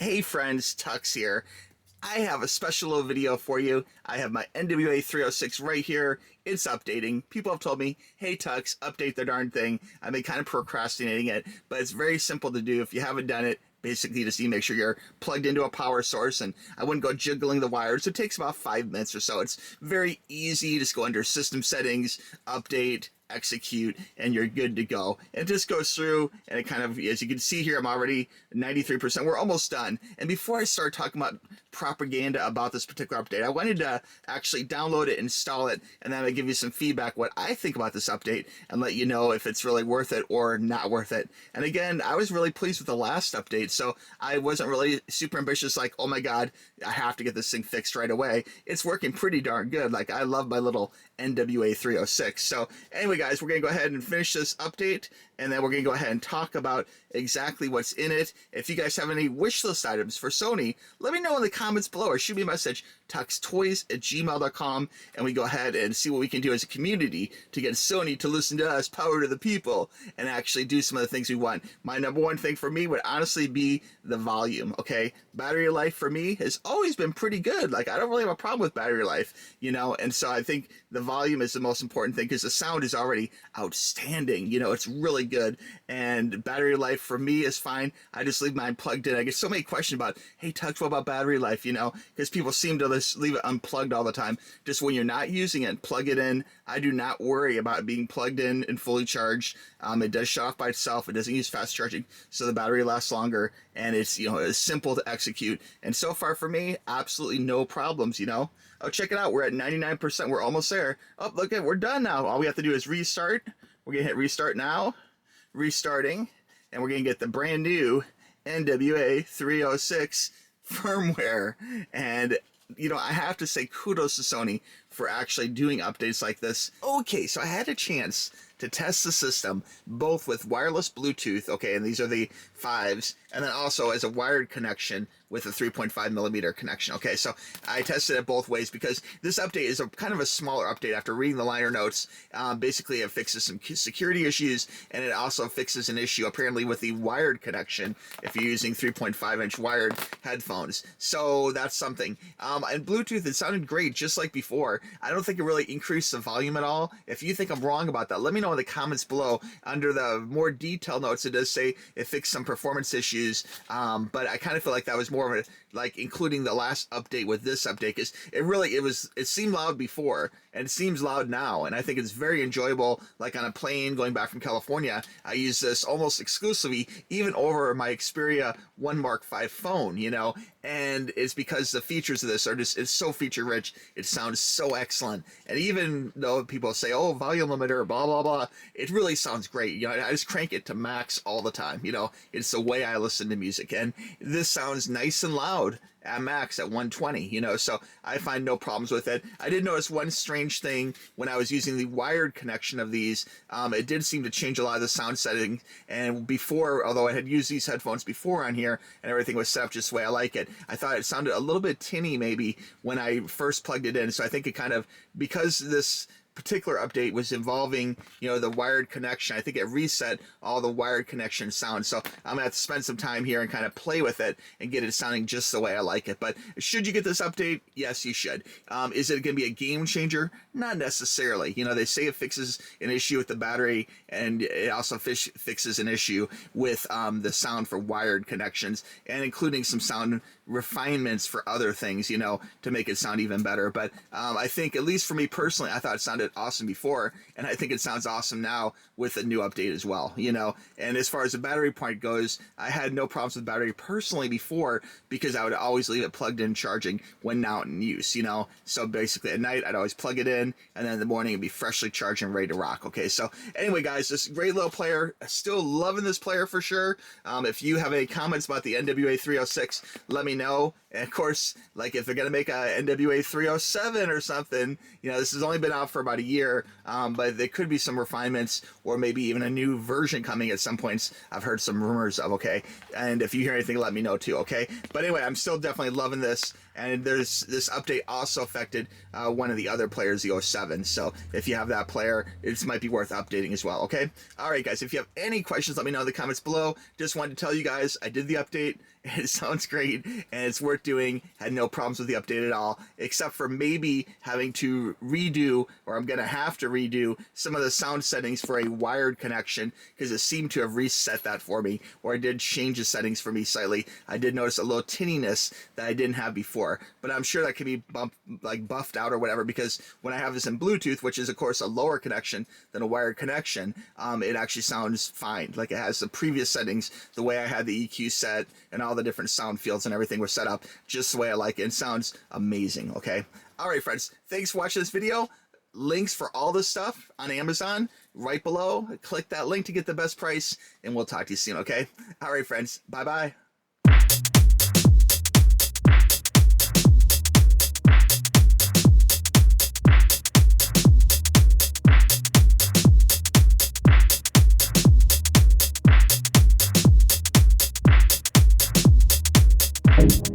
Hey friends, TUXX here. I have a special little video for you. I have my NW-A306 right here. It's updating. People have told me, hey TUXX, update the darn thing. I've been kind of procrastinating it, but it's very simple to do. If you haven't done it, basically just make sure you're plugged into a power source, and I wouldn't go jiggling the wires. It takes about 5 minutes or so. It's very easy. Just go under System Settings, Update, Execute, and you're good to go. And it just goes through, and it kind of, as you can see here, I'm already 93%. We're almost done. And before I start talking about propaganda about this particular update, I wanted to actually download it, install it, and then I'll give you some feedback, what I think about this update, and let you know if it's really worth it or not worth it. And again, I was really pleased with the last update, so I wasn't really super ambitious, like, oh my god, I have to get this thing fixed right away. It's working pretty darn good. Like, I love my little NW-A306. So anyway, guys, we're going to go ahead and finish this update, and then we're going to go ahead and talk about exactly what's in it. If you guys have any wish list items for Sony, let me know in the comments below, or shoot me a message, tuxtoys@gmail.com, and we go ahead and see what we can do as a community to get Sony to listen to us, power to the people, and actually do some of the things we want. My number one thing for me would honestly be the volume, okay? Battery life for me has always been pretty good. Like, I don't really have a problem with battery life, you know, and so I think the volume is the most important thing, because the sound is already outstanding. You know, it's really good, and battery life for me is fine. I just leave mine plugged in. I get so many questions about, hey, TUXX, what about battery life, you know, because people seem to just leave it unplugged all the time. Just when you're not using it, plug it in. I do not worry about it being plugged in and fully charged. It does shut off by itself. It doesn't use fast charging, so the battery lasts longer, and it's, you know, it's simple to execute. And so far for me, absolutely no problems, you know. Oh, check it out. We're at 99%. We're almost there. Oh, look at, we're done now. All we have to do is restart. We're going to hit restart now. Restarting. And we're going to get the brand new NW-A306 firmware. And, you know, I have to say kudos to Sony for actually doing updates like this. Okay, so I had a chance to test the system both with wireless Bluetooth, okay, and these are the 5s, and then also as a wired connection with a 3.5 millimeter connection. Okay, so I tested it both ways, because this update is a kind of a smaller update. After reading the liner notes, basically it fixes some security issues, and it also fixes an issue apparently with the wired connection if you're using 3.5-inch wired headphones. So that's something. And Bluetooth, it sounded great just like before. I don't think it really increased the volume at all. If you think I'm wrong about that, let me know in the comments below. Under the more detailed notes, it does say it fixed some performance issues, but I kind of feel like that was more of a, like, including the last update with this update, because it seemed loud before, and it seems loud now, and I think it's very enjoyable. Like on a plane going back from California, I use this almost exclusively, even over my Xperia 1 Mark V phone, you know, and it's because the features of this are just, it's so feature rich, it sounds so excellent. And even though people say, oh, volume limiter, blah, blah, blah, it really sounds great. You know, I just crank it to max all the time, you know, it's the way I listen to music, and this sounds nice and loud at max at 120, you know, so I find no problems with it. I did notice one strange thing when I was using the wired connection of these. It did seem to change a lot of the sound settings, and before, although I had used these headphones before on here and everything was set up just the way I like it, I thought it sounded a little bit tinny maybe when I first plugged it in. So I think it kind of, because this particular update was involving, you know, the wired connection, I think it reset all the wired connection sound. So I'm gonna have to spend some time here and kind of play with it and get it sounding just the way I like it. But should you get this update? Yes, you should. Is it gonna be a game changer? Not necessarily. You know, they say it fixes an issue with the battery, and it also fixes an issue with the sound for wired connections, and including some sound refinements for other things, you know, to make it sound even better. But I think, at least for me personally, I thought it sounded awesome before, and I think it sounds awesome now with a new update as well, you know. And as far as the battery point goes, I had no problems with battery personally before, because I would always leave it plugged in charging when not in use, you know. So basically at night I'd always plug it in, and then in the morning it'd be freshly charged and ready to rock. Okay, so anyway guys, this great little player, still loving this player for sure. If you have any comments about the NW-A306, let me know. And of course, like, if they're gonna make a NW-A307 or something, you know, this has only been out for about a year, but there could be some refinements, or maybe even a new version coming at some points. I've heard some rumors of, okay, and if you hear anything, let me know too, okay? But anyway, I'm still definitely loving this, and there's this update also affected one of the other players, the 07, so if you have that player, it might be worth updating as well, okay? Alright guys, if you have any questions, let me know in the comments below. Just wanted to tell you guys I did the update, It sounds great, and it's worth doing. Had no problems with the update at all, except for maybe having to redo, or I'm going to have to redo, some of the sound settings for a wired connection, because it seemed to have reset that for me, or it did change the settings for me slightly. I did notice a little tinniness that I didn't have before, but I'm sure that can be buffed out or whatever, because when I have this in Bluetooth, which is of course a lower connection than a wired connection, it actually sounds fine. Like, it has the previous settings, the way I had the EQ set, and all the different sound fields and everything were set up just the way I like it. It sounds amazing. Okay. All right, friends. Thanks for watching this video. Links for all this stuff on Amazon right below. Click that link to get the best price, and we'll talk to you soon. Okay. All right, friends. Bye-bye. Thank you.